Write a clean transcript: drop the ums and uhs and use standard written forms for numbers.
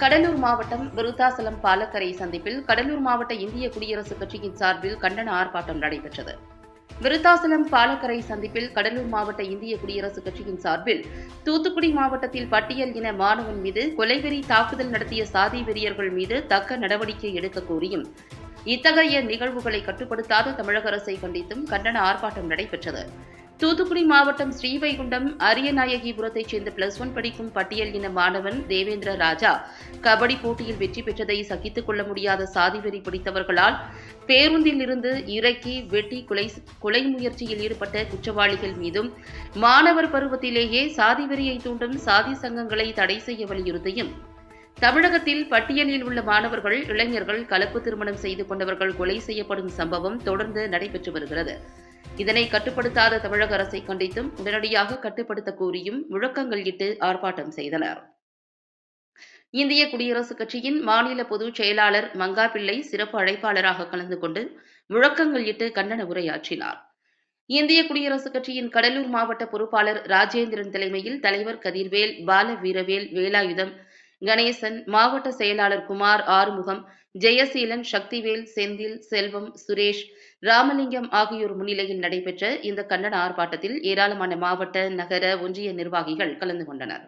கடலூர் மாவட்டம் விருத்தாசலம் பாலக்கரை சந்திப்பில் கடலூர் மாவட்ட இந்திய குடியரசுக் கட்சியின் சார்பில் கண்டன ஆர்ப்பாட்டம் நடைபெற்றது. விருத்தாசலம் பாலக்கரை சந்திப்பில் கடலூர் மாவட்ட இந்திய குடியரசுக் கட்சியின் சார்பில் தூத்துக்குடி மாவட்டத்தில் பட்டியல் இன மாணவன் மீது கொலைவெறி தாக்குதல் நடத்திய சாதி வெறியர்கள் மீது தக்க நடவடிக்கை எடுக்க கோரியும் இத்தகைய நிகழ்வுகளை கட்டுப்படுத்தாத தமிழக அரசை கண்டித்தும் கண்டன ஆர்ப்பாட்டம் நடைபெற்றது. தூத்துக்குடி மாவட்டம் ஸ்ரீவைகுண்டம் அரியநாயகிபுரத்தைச் சேர்ந்த +1 படிக்கும் பட்டியல் இன மாணவன் தேவேந்திர ராஜா கபடி போட்டியில் வெற்றி பெற்றதை சகித்துக் கொள்ள முடியாத சாதிவெறி பிடித்தவர்களால் பேருந்தில் இருந்து இறக்கி வெட்டி கொலை முயற்சியில் ஈடுபட்ட குற்றவாளிகள் மீதும் மாணவர் பருவத்திலேயே சாதிவெறியை தூண்டும் சாதி சங்கங்களை தடை செய்ய வலியுறுத்தியும் தமிழகத்தில் பட்டியலில் உள்ள மாணவர்கள், இளைஞர்கள் கலப்பு திருமணம் செய்து கொண்டவர்கள் கொலை செய்யப்படும் சம்பவம் தொடர்ந்து நடைபெற்று வருகிறது. இதனை கட்டுப்படுத்தாத தமிழக அரசை கண்டித்தும் உடனடியாக கட்டுப்படுத்த கோரியும் முழக்கங்கள் இட்டு ஆர்ப்பாட்டம் செய்தனர். இந்திய குடியரசுக் கட்சியின் மாநில பொதுச் செயலாளர் மங்காபிள்ளை சிறப்பு அழைப்பாளராக கலந்து கொண்டு முழக்கங்கள் இட்டு கண்டன உரையாற்றினார். இந்திய குடியரசுக் கட்சியின் கடலூர் மாவட்ட பொறுப்பாளர் ராஜேந்திரன் தலைமையில் தலைவர் கதிர்வேல், பால வீரவேல், வேலாயுதம், கணேசன், மாவட்ட செயலாளர் குமார், ஆறுமுகம், ஜெயசீலன், சக்திவேல், செந்தில், செல்வம், சுரேஷ், ராமலிங்கம் ஆகியோர் முன்னிலையில் நடைபெற்ற இந்த கண்டன ஆர்ப்பாட்டத்தில் ஏராளமான மாவட்ட, நகர, ஒன்றிய நிர்வாகிகள் கலந்து கொண்டனர்.